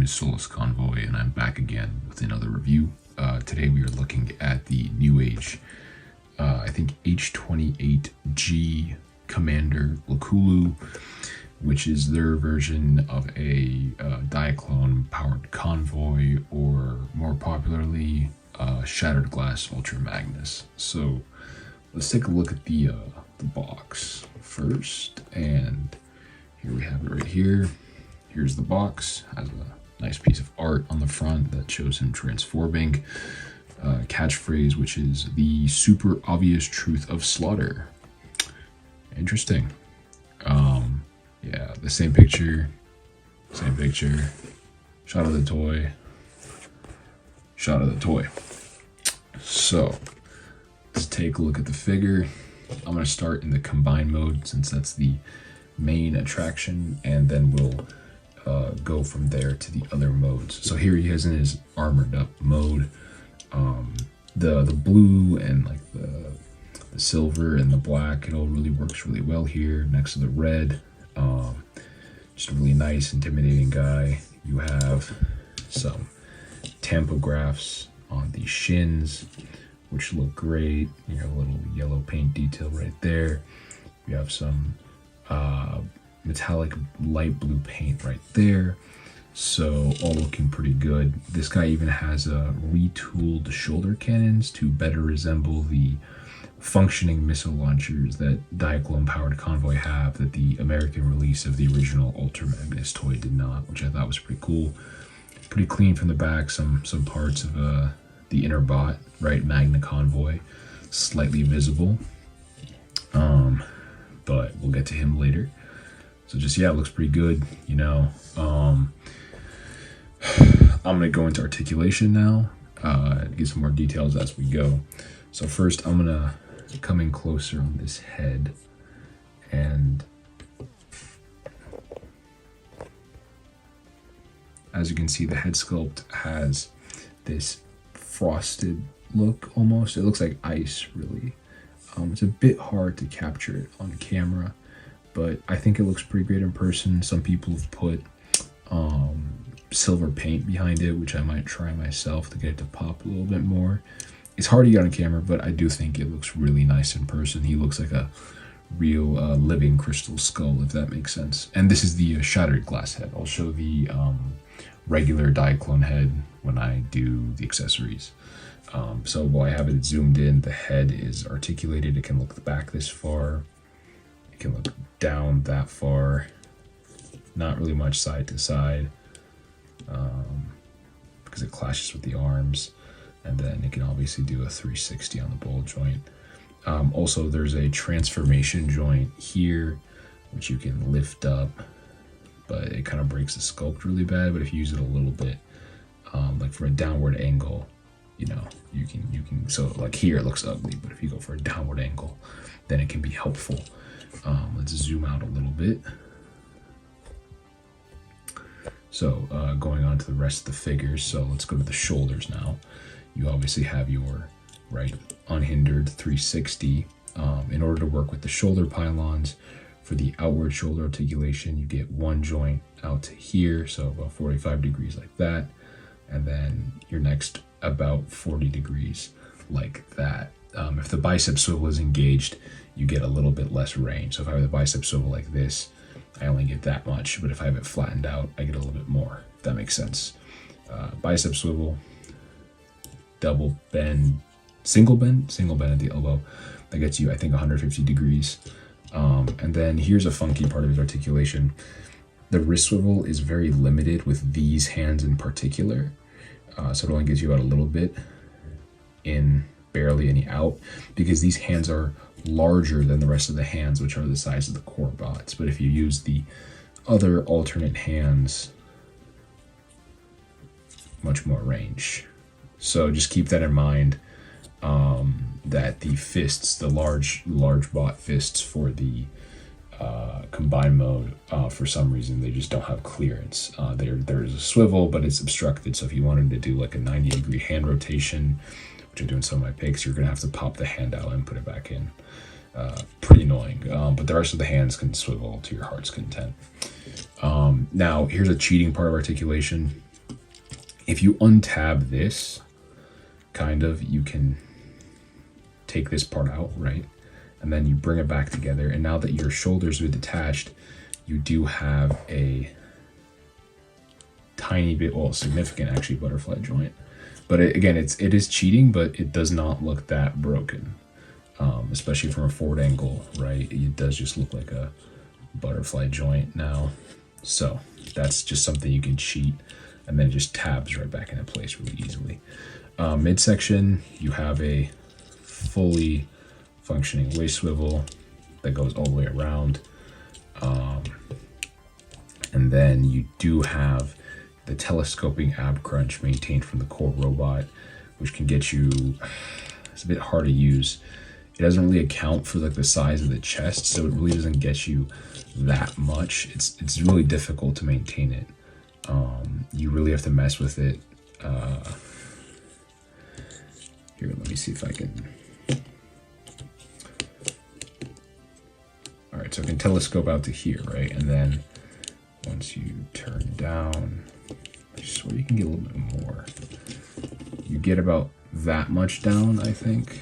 is Solus Convoy, and I'm back again with another review. Today we are looking at the Newage, I think H28G Commander Lucullu, which is their version of a diaclone-powered Convoy, or more popularly, Shattered Glass Ultra Magnus. So let's take a look at the box first, and here we have it right here. Here's the box. Has a nice piece of art on the front that shows him transforming. Catchphrase, which is the super obvious truth of slaughter. Interesting. Yeah, the same picture. Shot of the toy. Shot of the toy. So let's take a look at the figure. I'm going to start in the combine mode since that's the main attraction, and then we'll go from there to the other modes. So here he is in his armored up mode. The blue and like the silver and the black, it all really works really well here next to the red. Just a really nice, intimidating guy. You have some tampographs on the shins, which look great. You have a little yellow paint detail right there. You have some metallic light blue paint right there. So all looking pretty good. This guy even has retooled shoulder cannons to better resemble the functioning missile launchers that diaclone powered Convoy have, that the American release of the original Ultra Magnus toy did not, which I thought was pretty cool. Pretty clean from the back. Some parts of the inner bot, right, Magna Convoy, slightly visible. But we'll get to him later. So just, yeah, it looks pretty good, you know. I'm gonna go into articulation now, get some more details as we go. So first I'm gonna come in closer on this head, and as you can see, the head sculpt has this frosted look almost. It looks like ice, really. It's a bit hard to capture it on camera, but I think it looks pretty great in person. Some people have put silver paint behind it, which I might try myself to get it to pop a little bit more. It's hard to get on camera, but I do think it looks really nice in person. He looks like a real living crystal skull, if that makes sense. And this is the shattered glass head. I'll show the regular diaclone head when I do the accessories. So while I have it zoomed in, the head is articulated. It can look back this far. It can look down that far. Not really much side to side, because it clashes with the arms. And then it can obviously do a 360 on the ball joint. Also, there's a transformation joint here, which you can lift up, but it kind of breaks the sculpt really bad. But if you use it a little bit, like for a downward angle, you know, you can, so like here it looks ugly, but if you go for a downward angle, then it can be helpful. Let's zoom out a little bit. So going on to the rest of the figures, so let's go to the shoulders now. You obviously have your unhindered 360. In order to work with the shoulder pylons, for the outward shoulder articulation, you get one joint out to here, so about 45 degrees like that, and then your next about 40 degrees like that. If the bicep swivel is engaged, you get a little bit less range. So if I have the bicep swivel like this, I only get that much, but if I have it flattened out, I get a little bit more, if that makes sense. Bicep swivel, double bend, single bend at the elbow. That gets you, I think, 150 degrees. And then here's a funky part of his articulation. The wrist swivel is very limited with these hands in particular. So it only gives you about a little bit in, barely any out, because these hands are larger than the rest of the hands, which are the size of the Corp bots. But if you use the other alternate hands, much more range. So just keep that in mind, that the fists, the large bot fists for the combined mode, for some reason they just don't have clearance. There's a swivel, but it's obstructed. So if you wanted to do like a 90-degree hand rotation, which I do in some of my picks, you're gonna have to pop the hand out and put it back in. Pretty annoying, but the rest of the hands can swivel to your heart's content. Now here's a cheating part of articulation. If you untab this, you can take this part out, right? And then you bring it back together. And now that your shoulders are detached, you do have a tiny bit, well, significant actually, butterfly joint. But again, it is cheating, but it does not look that broken, especially from a forward angle, right? It does just look like a butterfly joint now. So that's just something you can cheat, and then it just tabs right back into place really easily. Midsection, you have a fully functioning waist swivel that goes all the way around. And then you do have the telescoping ab crunch maintained from the Corp robot, which can get you, it's a bit hard to use. It doesn't really account for like the size of the chest, so it really doesn't get you that much. It's really difficult to maintain it. You really have to mess with it. Here, let me see if I can. All right, so I can telescope out to here, right? And then once you turn down, I swear you can get a little bit more. You get about that much down, I think.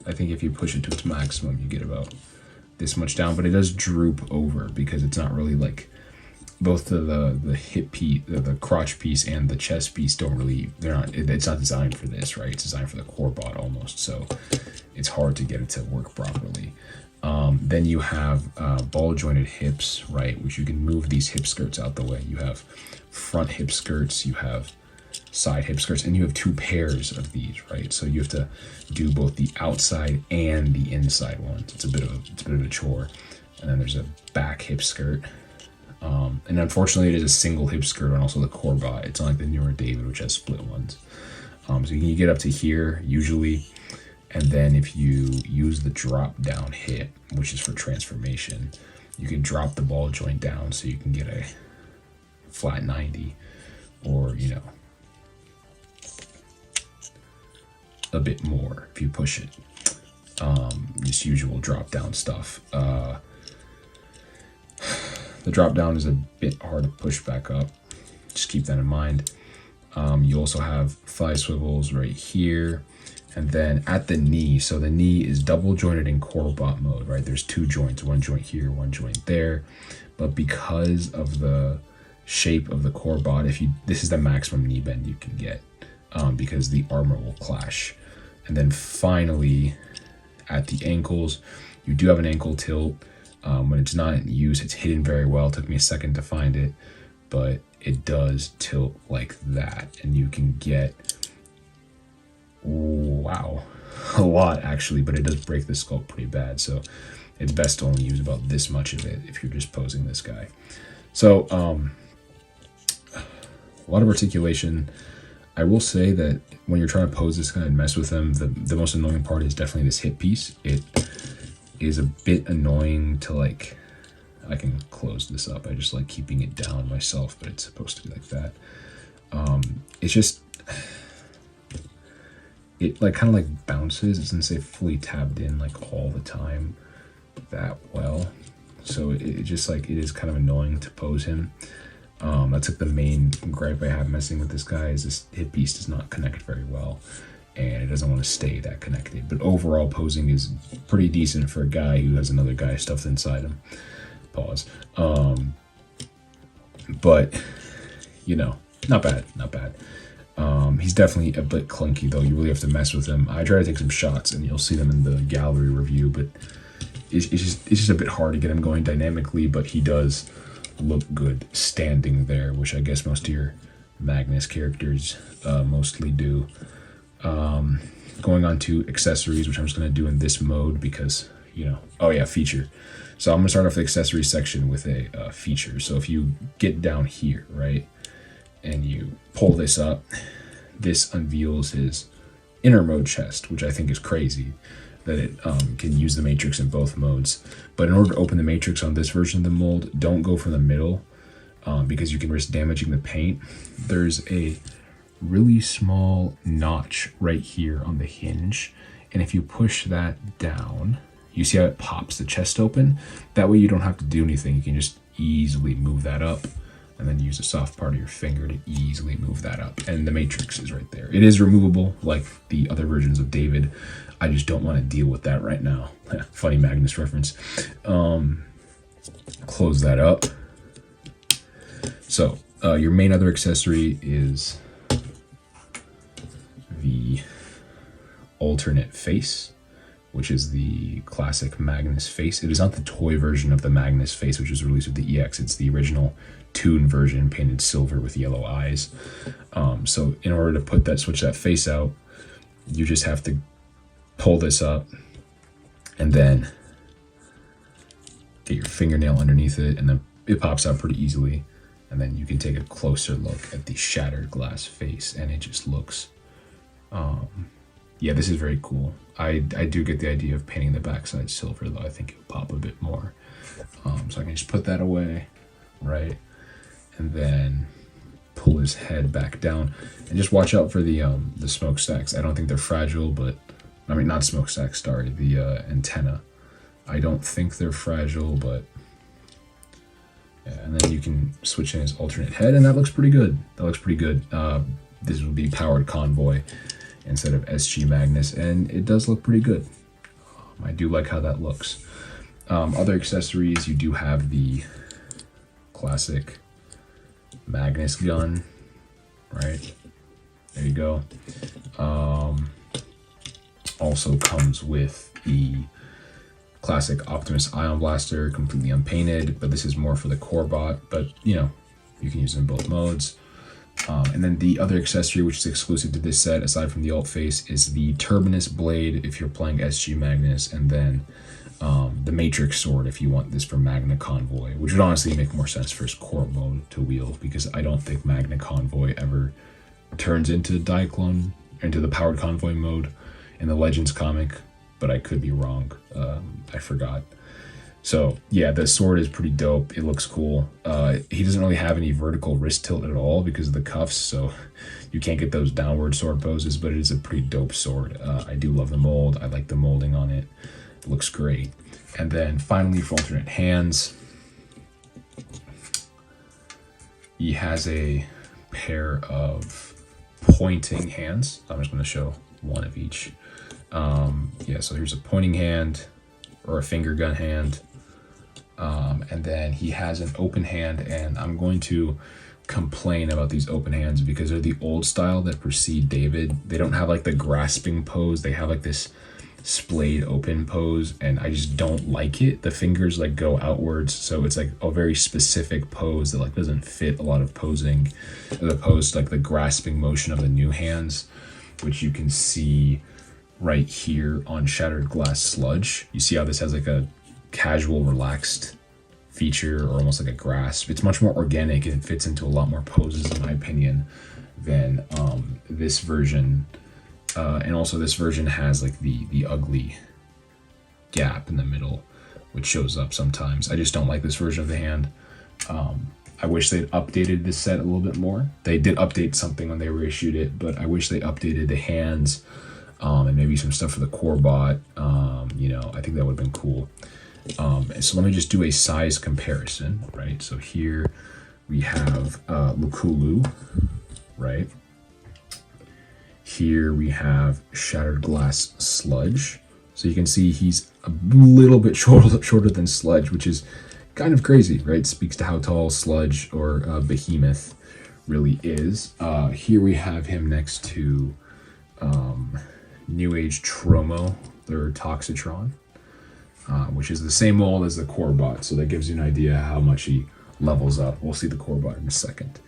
I think if you push it to its maximum, you get about this much down, but it does droop over because it's not really like, both the hip piece, the crotch piece and the chest piece don't really, it's not designed for this, right? It's designed for the core bot almost, so it's hard to get it to work properly. Then you have ball jointed hips, right? Which you can move these hip skirts out the way. You have front hip skirts, you have side hip skirts, and you have two pairs of these, right? So you have to do both the outside and the inside ones. It's a bit of a chore. And then there's a back hip skirt. And unfortunately, it is a single hip skirt on also the core bot. It's not like the newer David, which has split ones. So you can get up to here usually. And then if you use the drop down hip, which is for transformation, you can drop the ball joint down so you can get a flat 90, or, you know, a bit more if you push it. Just usual drop down stuff. The drop down is a bit hard to push back up. Just keep that in mind. You also have thigh swivels right here. And then at the knee, so the knee is double jointed in core bot mode, right? There's two joints, one joint here, one joint there. But because of the shape of the core bot, this is the maximum knee bend you can get, because the armor will clash. And then finally, at the ankles, you do have an ankle tilt. When it's not in use, it's hidden very well. It took me a second to find it, but it does tilt like that. And you can get, wow, a lot actually, but it does break the sculpt pretty bad. So it's best to only use about this much of it if you're just posing this guy. So a lot of articulation. I will say that when you're trying to pose this guy and mess with him, the most annoying part is definitely this hip piece. It is a bit annoying to, like, I can close this up. I just like keeping it down myself, but it's supposed to be like that. It's just, it like kind of like bounces. It doesn't say fully tabbed in like all the time that well. So it just like, it is kind of annoying to pose him. That's like the main gripe I have messing with this guy, is this hip piece does not connect very well, and it doesn't want to stay that connected. But overall posing is pretty decent for a guy who has another guy stuffed inside him. Pause. But you know, not bad. He's definitely a bit clunky though. You really have to mess with him. I try to take some shots and you'll see them in the gallery review, but it's just a bit hard to get him going dynamically, but he does look good standing there, which I guess most of your Magnus characters mostly do. Going on to accessories, which I'm just going to do in this mode because, you know, oh yeah, feature. So I'm going to start off the accessory section with a feature. So if you get down here, right, and you pull this up, this unveils his inner mode chest, which I think is crazy that it can use the matrix in both modes. But in order to open the matrix on this version of the mold, don't go from the middle because you can risk damaging the paint. There's a really small notch right here on the hinge, and if you push that down, you see how it pops the chest open? That way you don't have to do anything. You can just easily move that up, and then use the soft part of your finger to easily move that up. And the matrix is right there. It is removable like the other versions of David. I just don't want to deal with that right now. Funny Magnus reference. Close that up. So your main other accessory is the alternate face, which is the classic Magnus face. It is not the toy version of the Magnus face, which was released with the EX. It's the original Toon version, painted silver with yellow eyes. So in order to put that, switch that face out, you just have to pull this up and then get your fingernail underneath it, and then it pops out pretty easily. And then you can take a closer look at the shattered glass face, and it just looks, yeah, this is very cool. I do get the idea of painting the backside silver, though. I think it'll pop a bit more. So I can just put that away, right? And then pull his head back down, and just watch out for the smokestacks. I don't think they're fragile, but I mean, not smokestacks, sorry, the antenna. I don't think they're fragile, but yeah. And then you can switch in his alternate head, and that looks pretty good. That looks pretty good. This will be powered Convoy instead of SG Magnus, and it does look pretty good. I do like how that looks. Other accessories, you do have the classic Magnus gun, right? There you go. Also comes with the classic Optimus Ion Blaster, completely unpainted, but this is more for the Corp, but you know, you can use it in both modes. And then the other accessory, which is exclusive to this set, aside from the alt face, is the Turbinus Blade if you're playing SG Magnus, and then the Matrix Sword if you want this for Magna Convoy, which would honestly make more sense for his Corp mode to wield, because I don't think Magna Convoy ever turns into Diaclone, into the powered Convoy mode in the Legends comic, but I could be wrong. I forgot. So yeah, the sword is pretty dope. It looks cool. He doesn't really have any vertical wrist tilt at all because of the cuffs, so you can't get those downward sword poses, but it is a pretty dope sword. I do love the mold. I like the molding on it. It looks great. And then finally, for alternate hands, he has a pair of pointing hands. I'm just going to show one of each. Yeah, so here's a pointing hand, or a finger gun hand. And then he has an open hand, and I'm going to complain about these open hands because they're the old style that precede David. They don't have like the grasping pose. They have like this splayed open pose, and I just don't like it. The fingers like go outwards, so it's like a very specific pose that like doesn't fit a lot of posing, as opposed to like the grasping motion of the new hands, which you can see right here on Shattered Glass Sludge. You see how this has like a casual, relaxed feature, or almost like a grasp. It's much more organic, and it fits into a lot more poses, in my opinion, than this version. And also this version has like the ugly gap in the middle, which shows up sometimes. I just don't like this version of the hand. I wish they'd updated this set a little bit more. They did update something when they reissued it, but I wish they updated the hands, and maybe some stuff for the Corbot. You know, I think that would have been cool. So let me just do a size comparison, right? So here we have Lucullu, right? Here we have Shattered Glass Sludge. So you can see he's a little bit shorter than Sludge, which is kind of crazy, right? It speaks to how tall Sludge, or Behemoth, really is. Here we have him next to Newage Tromo, their Toxitron, which is the same mold as the Corbot, so that gives you an idea how much he levels up. We'll see the Corbot in a second.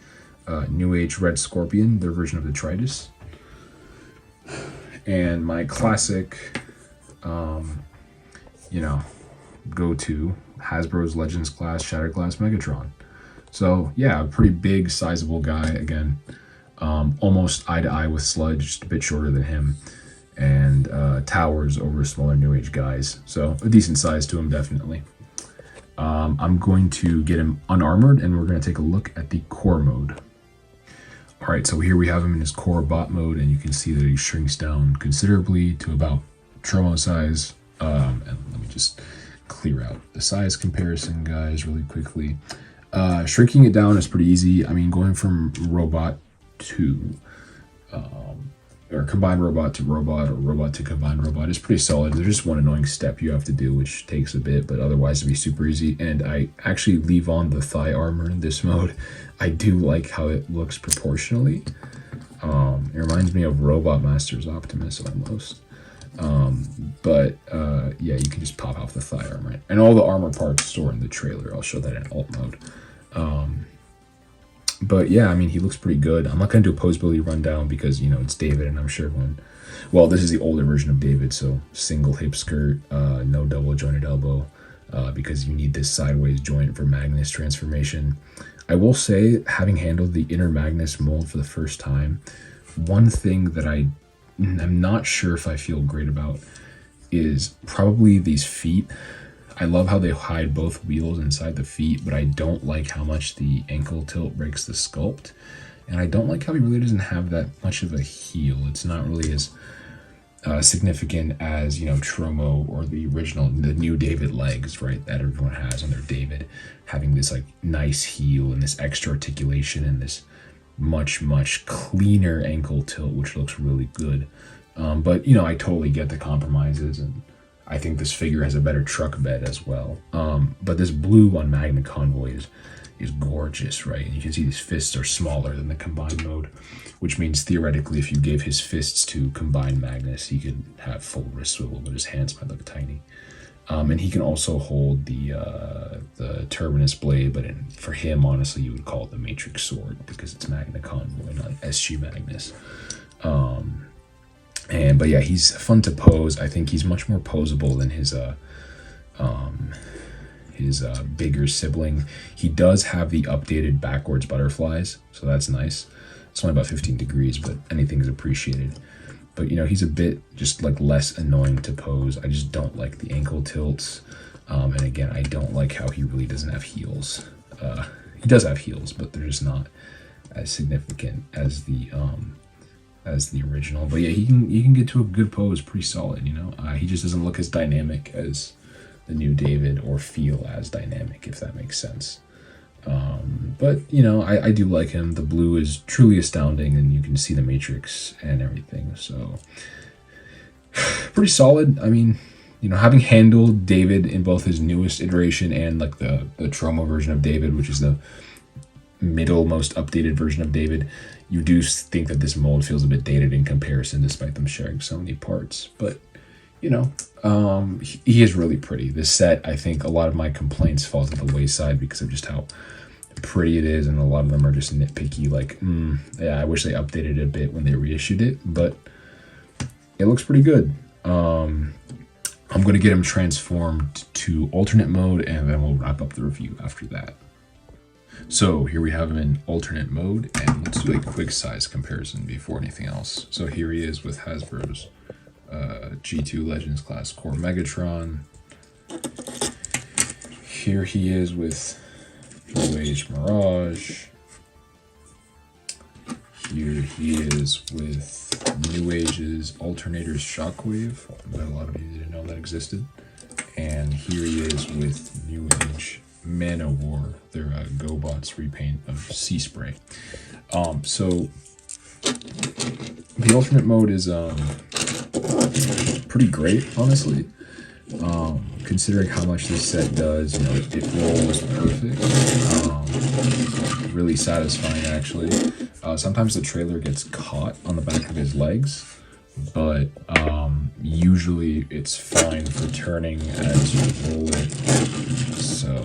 Newage Red Scorpion, their version of the Tritus. And my classic, you know, go-to, Hasbro's Legends class Shattered Glass Megatron. So yeah, a pretty big, sizable guy. Again, almost eye to eye with Sludge, just a bit shorter than him, and towers over smaller New Age guys. So a decent size to him, definitely. I'm going to get him unarmored, and we're going to take a look at the core mode. All right, so here we have him in his core bot mode, and you can see that he shrinks down considerably to about Tromo size. And let me just clear out the size comparison, guys, really quickly. Shrinking it down is pretty easy. I mean, going from robot to or combined robot to robot, or robot to combined robot is pretty solid. There's just one annoying step you have to do, which takes a bit, but otherwise it'd be super easy. And I actually leave on the thigh armor in this mode. I do like how it looks proportionally. It reminds me of Robot Master's Optimus almost. Yeah, you can just pop off the thigh armor. And all the armor parts store in the trailer. I'll show that in alt mode. But yeah, I mean, he looks pretty good. I'm not going to do a posability rundown because, you know, it's David, and I'm sure everyone... Well, this is the older version of David, so single hip skirt, no double jointed elbow, because you need this sideways joint for Magnus transformation. I will say, having handled the inner Magnus mold for the first time, one thing that I'm not sure if I feel great about is probably these feet. I love how they hide both wheels inside the feet, but I don't like how much the ankle tilt breaks the sculpt. And I don't like how he really doesn't have that much of a heel. It's not really as significant as, you know, Tromo or the new David legs, right, that everyone has on their David, having this like nice heel and this extra articulation and this much cleaner ankle tilt, which looks really good. But, you know, I totally get the compromises, and I think this figure has a better truck bed as well. But this blue on Magna Convoy is gorgeous, right? And you can see these fists are smaller than the combined mode, which means theoretically if you gave his fists to combined Magnus, he could have full wrist swivel, but his hands might look tiny. And he can also hold the Turbinus blade, but for him, honestly, you would call it the Matrix Sword because it's Magna Convoy, not SG Magnus. But yeah, he's fun to pose. I think he's much more posable than his bigger sibling. He does have the updated backwards butterflies, so that's nice. It's only about 15 degrees, but anything is appreciated. But, you know, he's a bit just like less annoying to pose. I just don't like the ankle tilts. And again, I don't like how he really doesn't have heels. He does have heels, but they're just not as significant as the original. But yeah, he can get to a good pose pretty solid, you know. He just doesn't look as dynamic as the new David, or feel as dynamic, if that makes sense. But, you know, I do like him. The blue is truly astounding, and you can see the Matrix and everything. So, pretty solid. I mean, you know, having handled David in both his newest iteration and like the Tromo version of David, which is the middle most updated version of David, you do think that this mold feels a bit dated in comparison, despite them sharing so many parts. But, you know, he is really pretty. This set, I think a lot of my complaints fall to the wayside because of just how pretty it is, and a lot of them are just nitpicky, like, yeah, I wish they updated it a bit when they reissued it, but it looks pretty good. I'm going to get him transformed to alternate mode, and then we'll wrap up the review after that. So here we have him in alternate mode, and let's do a quick size comparison before anything else. So here he is with Hasbro's G2 Legends class Core Megatron. Here he is with Newage Mirage. Here he is with Newage's Alternators Shockwave, that a lot of you didn't know that existed. And here he is with Newage Mana War, their GoBots repaint of Sea Spray. So the alternate mode is pretty great, honestly. Considering how much this set does, you know, it rolls perfect. Really satisfying, actually. Sometimes the trailer gets caught on the back of his legs, but usually it's fine for turning as you roll it. So,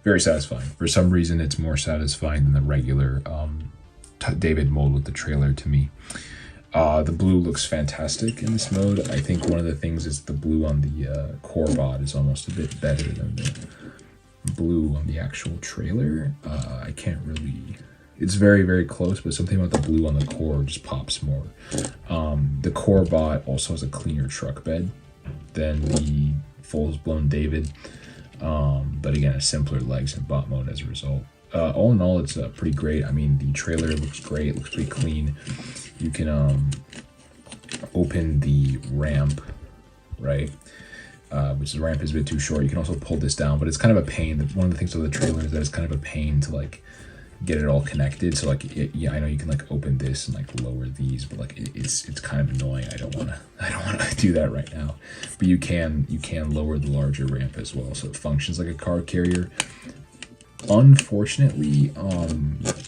very satisfying. For some reason, it's more satisfying than the regular David mold with the trailer to me. The blue looks fantastic in this mode. I think one of the things is the blue on the core bot is almost a bit better than the blue on the actual trailer. I can't really... It's very, very close, but something about the blue on the core just pops more. The core bot also has a cleaner truck bed than the full-blown David. But again, a simpler legs and bot mode as a result. All in all, it's pretty great. I mean, the trailer looks great. It looks pretty clean. You can open the ramp, right? which the ramp is a bit too short. You can also pull this down, but it's kind of a pain. One of the things with the trailer is that it's kind of a pain to like get it all connected. So like, yeah, I know you can like open this and like lower these, but like it's kind of annoying. I don't want to do that right now. But you can lower the larger ramp as well, so it functions like a car carrier. Unfortunately,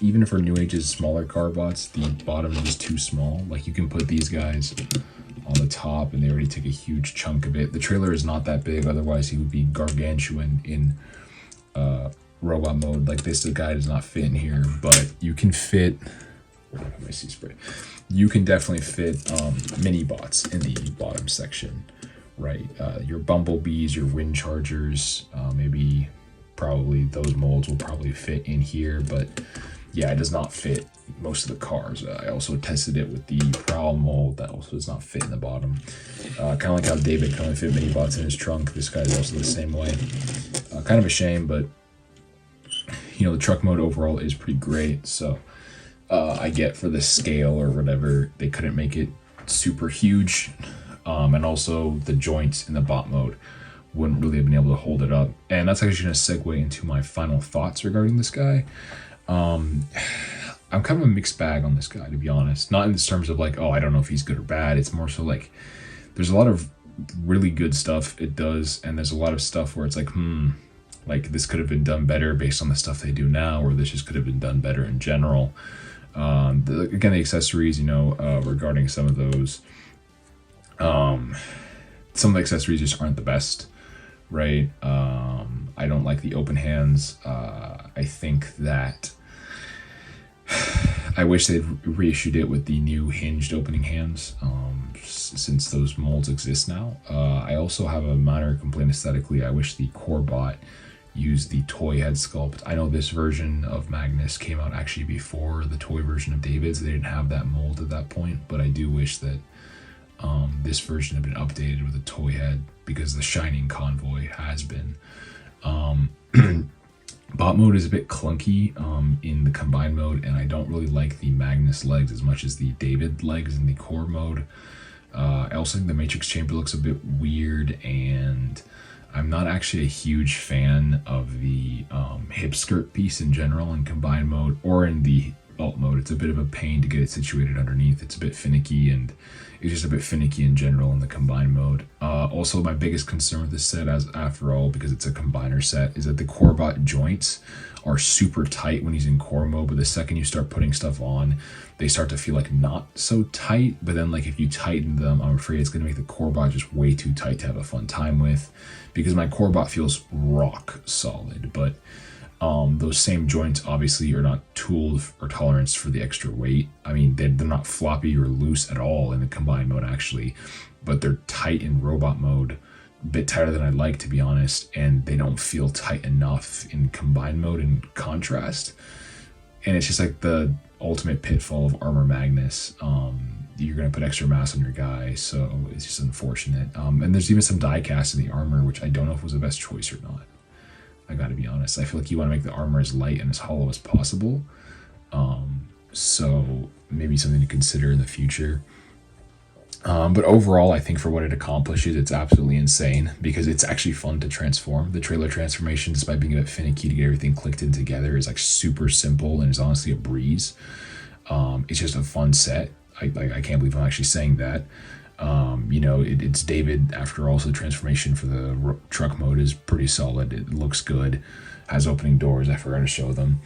even for Newage's smaller car bots, the bottom is too small. Like you can put these guys on the top and they already take a huge chunk of it. The trailer is not that big, otherwise he would be gargantuan in robot mode. Like this, the guy does not fit in here, but you can fit, let me see, spray. You can definitely fit mini bots in the bottom section, right? Your bumblebees, your wind chargers, maybe probably those molds will probably fit in here, but yeah, it does not fit most of the cars. I also tested it with the Prowl mold, that also does not fit in the bottom. Kind of like how David can only fit mini bots in his trunk. This guy's also the same way. Kind of a shame, but you know, the truck mode overall is pretty great. So I get for the scale or whatever, they couldn't make it super huge. And also the joints in the bot mode wouldn't really have been able to hold it up. And that's actually going to segue into my final thoughts regarding this guy. I'm kind of a mixed bag on this guy, to be honest. Not in terms of like, oh, I don't know if he's good or bad. It's more so like there's a lot of really good stuff it does, and there's a lot of stuff where it's like, like this could have been done better based on the stuff they do now, or this just could have been done better in general. Again, the accessories, you know, regarding some of those, some of the accessories just aren't the best, right? I don't like the open hands. I think that I wish they'd reissued it with the new hinged opening hands, since those molds exist now. I also have a minor complaint aesthetically. I wish the core bot used the toy head sculpt. I know this version of Magnus came out actually before the toy version of David's. They didn't have that mold at that point, but I do wish that this version had been updated with a toy head, because the Shining Convoy has been. Bot mode is a bit clunky in the combined mode, and I don't really like the Magnus legs as much as the David legs in the core mode. I also think the Matrix chamber looks a bit weird, and I'm not actually a huge fan of the hip skirt piece in general in combined mode or in the alt mode. It's a bit of a pain to get it situated underneath. It's a bit finicky, and it's just a bit finicky in general in the combined mode. Also, my biggest concern with this set, as after all, because it's a combiner set, is that the core bot joints are super tight when he's in core mode, but the second you start putting stuff on, they start to feel like not so tight. But then like if you tighten them, I'm afraid it's going to make the core bot just way too tight to have a fun time with, because my core bot feels rock solid. But those same joints obviously are not tooled or toleranced for the extra weight. I mean, they're not floppy or loose at all in the combined mode actually, but they're tight in robot mode, a bit tighter than I'd like, to be honest, and they don't feel tight enough in combined mode in contrast. And it's just like the ultimate pitfall of Armor Magnus. You're going to put extra mass on your guy, so it's just unfortunate. And there's even some die cast in the armor, which I don't know if was the best choice or not. I gotta be honest. I feel like you want to make the armor as light and as hollow as possible. So maybe something to consider in the future. But overall, I think for what it accomplishes, it's absolutely insane, because it's actually fun to transform. The trailer transformation, despite being a bit finicky to get everything clicked in together, is like super simple and is honestly a breeze. It's just a fun set. I can't believe I'm actually saying that. You know, it's David after all, so the transformation for the truck mode is pretty solid. It looks good, has opening doors. I forgot to show them.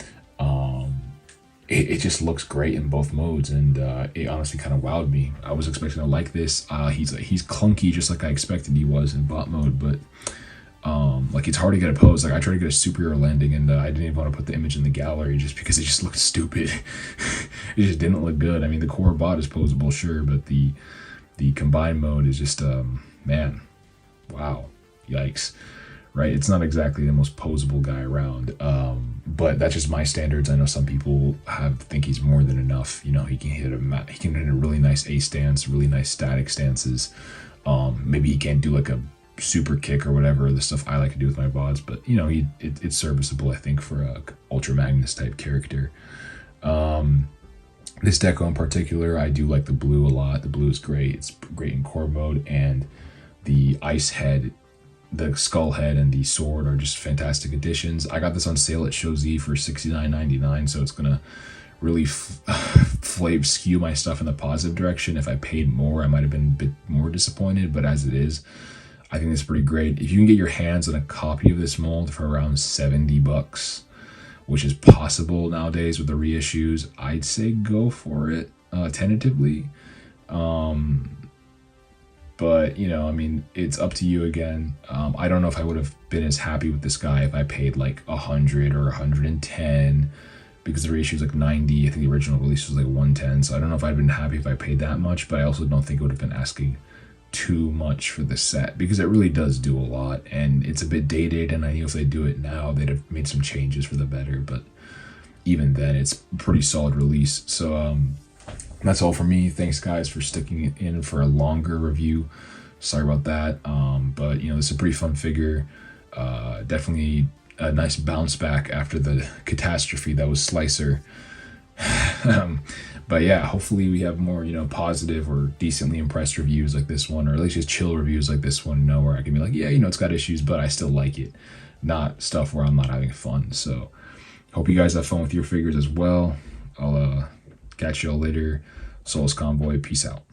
It just looks great in both modes, and it honestly kind of wowed me. I was expecting to like this. He's clunky just like I expected he was in bot mode, but like it's hard to get a pose. Like I tried to get a superhero landing, and I didn't even want to put the image in the gallery just because it just looked stupid. It just didn't look good. I mean, the core bot is posable, sure, but the combined mode is just, man, wow, yikes, right? It's not exactly the most posable guy around, but that's just my standards. I know some people think he's more than enough. You know, he can hit a really nice A stance, really nice static stances. Maybe he can't do like a super kick or whatever, the stuff I like to do with my bots, but you know, it's serviceable, I think, for a Ultra Magnus type character. This deco in particular, I do like the blue a lot. The blue is great. It's great in core mode, and the ice head the skull head and the sword are just fantastic additions. I got this on sale at Show Z for $69.99, so it's gonna really skew my stuff in the positive direction. If I paid more, I might have been a bit more disappointed, but as it is, I think it's pretty great. If you can get your hands on a copy of this mold for around 70 bucks, which is possible nowadays with the reissues, I'd say go for it, tentatively. But, you know, I mean, it's up to you again. I don't know if I would have been as happy with this guy if I paid like 100 or 110, because the reissue is like 90. I think the original release was like 110. So I don't know if I'd been happy if I paid that much, but I also don't think it would have been asking too much for the set, because it really does do a lot, and it's a bit dated, and I know if they do it now, they'd have made some changes for the better, but even then, it's a pretty solid release. So, that's all for me. Thanks, guys, for sticking in for a longer review. Sorry about that. But, you know, this is a pretty fun figure. Definitely a nice bounce back after the catastrophe that was Slicer. But yeah, hopefully we have more, you know, positive or decently impressed reviews like this one, or at least just chill reviews like this one, you know, where I can be like, yeah, you know, it's got issues, but I still like it. Not stuff where I'm not having fun. So hope you guys have fun with your figures as well. I'll catch y'all later. Souls Convoy, peace out.